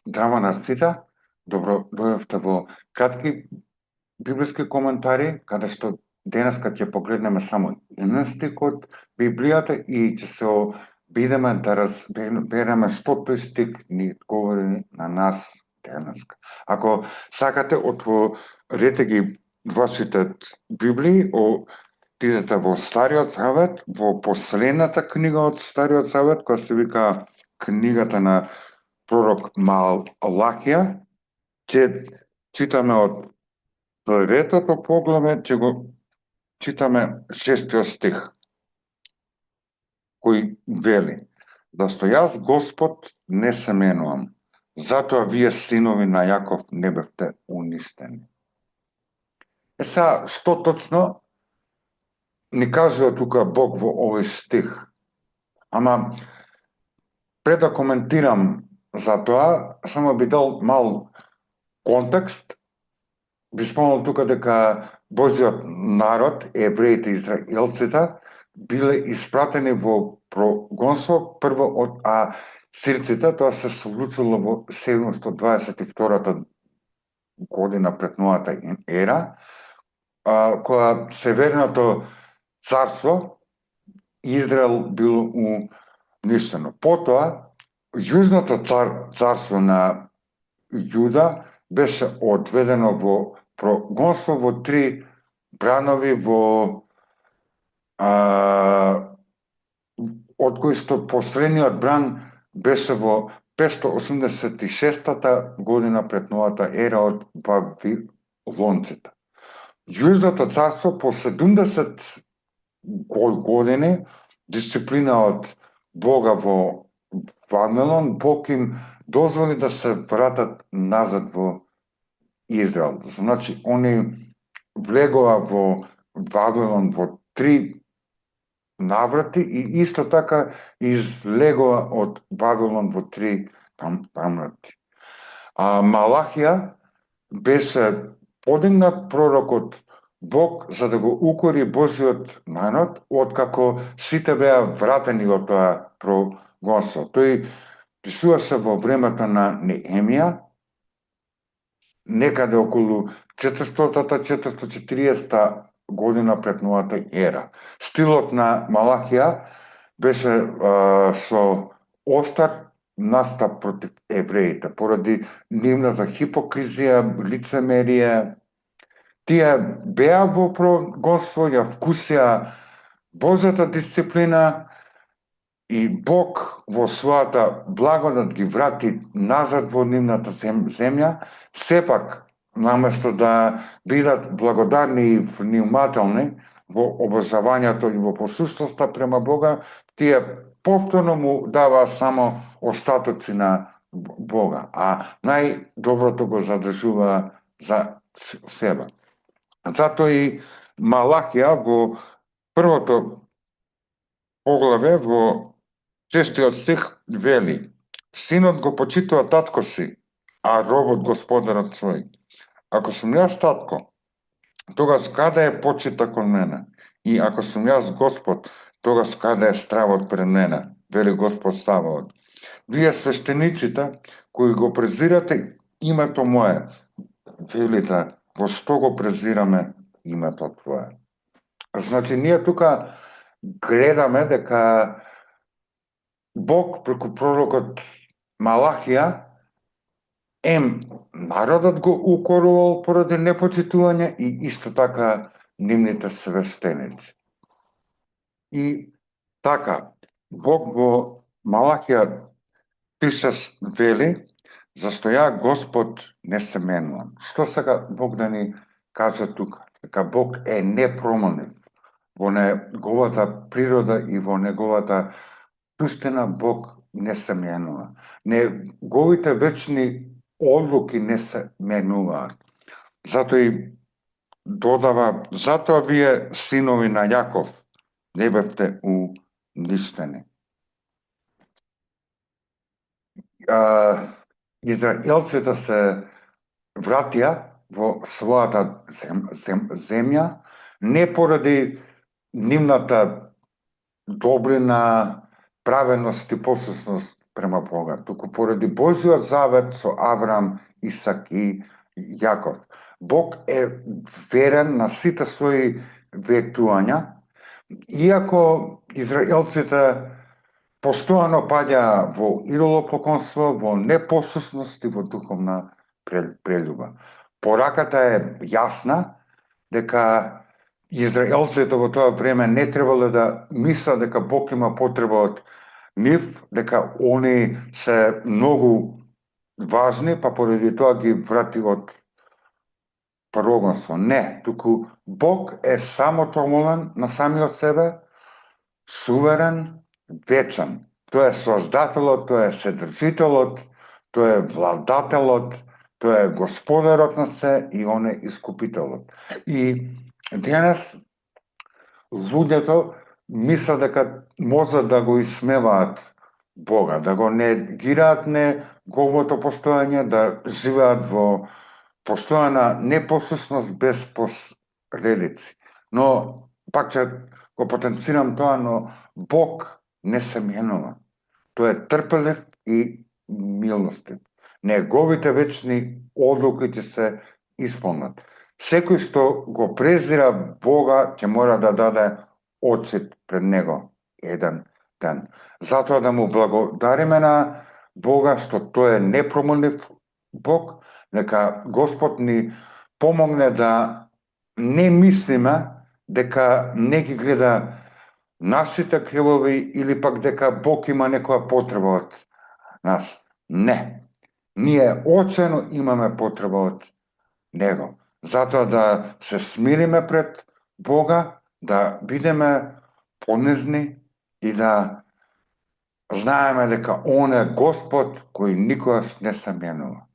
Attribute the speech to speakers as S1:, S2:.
S1: Драма на Цита, добро дојавте во кратки библиски коментари, каде што денеска ќе погледнеме само еден стих од Библијата и ќе се обидеме да разбереме што тој стих ни говори на нас денеска. Ако сакате, отворете ги вашите Библии, отидете во Стариот Завет, во последната книга од Стариот Завет, која се вика книгата на пророк Малахија, ќе читаме од третото поглаве, ќе го читаме 6 стих, кој вели: "Зашто јас Господ не се менувам, затоа вие синови на Јаков не бевте уништени." Сега, што точно ни кажува тука Бог во овој стих? Ама пред да коментирам за тоа, само би дал мал контекст. Би спомнал тука дека Божиот народ, евреите, израелците, биле испратени во прогонство прво од асирците. Тоа се случило во 722 година пред новата ера, која Северното царство Израел било уништено. Потоа Јужното царство на Јуда беше одведено во прогонство во 3 бранови, од кои што последниот бран беше во 586 година пред новата ера од вавилонците. Јужното царство по 70 години дисциплина од Бога во Вавилон, Бог им дозволи да се вратат назад во Израел. Значи, они влегува во Вавилон во 3 наврати и исто така излегува од Вавилон во 3 наврати. Малахија беше подигнат пророк од Бог за да го укори Божиот народ, откако сите беа вратени од тоа прогонство. Тој пишуваше во времето на Неемија, некаде околу 440 година пред новата ера. Стилот на Малахија беше со остар настап против евреите, поради нивната хипокризија, лицемерие. Тие беа во прогонство, ја вкусија Божјата дисциплина и Бог во својата благодат ги врати назад во нивната земја. Сепак, наместо да бидат благодарни и внимателни во обожавањето и во послушноста према Бога, тие повторно му даваа само остатоци на Бога, а најдоброто го задржува за себе. Затоа и Малахија во првото поглаве во 6 стих вели: "Синот го почитува татко си, а робот господарот свој. Ако сум јас татко, тогаш каде е почита кон мене? И ако сум јас Господ, тогаш каде е стравот пред мене? Вели Господ Саваот. Вие свештениците кои го презирате името мое, велите, во што го презираме името твое?" Значи, ние тука гледаме дека Бог преку пророкот Малахија народот го укорувал поради непочитување и исто така нивните свештеници. И така, Бог во Малахија 3:6 вели: "Зашто ја Господ не се менувам." Што сака Бог да ни каже тука? Дека Бог е непроменлив. Во неговата природа и во неговата суштина Бог не се менува. Неговите вечни одлуки не се менуваат. Затоа и додава: "Затоа вие синови на Јаков не бевте уништени." Израелците се вратија во својата земја не поради нивната добрина, праведност и послушност према Бога, туку поради Божиот завет со Аврам, Исак и Јаков. Бог е верен на сите своји ветувања, иако израелците постојано паѓа во идолопоклонство, во непослушност и во духовна прелюба. Пораката е јасна дека израелците во тоа време не требале да мислат дека Бог има потреба од нив, дека они се многу важни, па поради тоа ги врати од прогонство. Не, туку Бог е самотомолен на самиот себе, суверен, вечен. Тој е создателот, тој е содржителот, тој е владателот, тој е господарот на се и он е искупителот. И денес луѓето мислат дека може да го исмеваат Бога, да го негираат неговото постојање, да живеат во постојана непослушност без последици. Но, пак ќе го потенцирам тоа, но Бог не се менува. Тој е трпелив и милостив. Неговите вечни одлуки ќе се исполнат. Секој што го презира Бога ќе мора да даде отчет пред него еден ден. Затоа да му благодариме на Бога што тој е непроменлив Бог, нека Господ ни помогне да не мислиме дека не ги гледа нашите крилови или пак дека Бог има некоја потреба од нас. Не. Ние очено имаме потреба од него. Затоа да се смириме пред Бога, да бидеме понизни и да знаеме дека Он е Господ кој никогаш не се менува.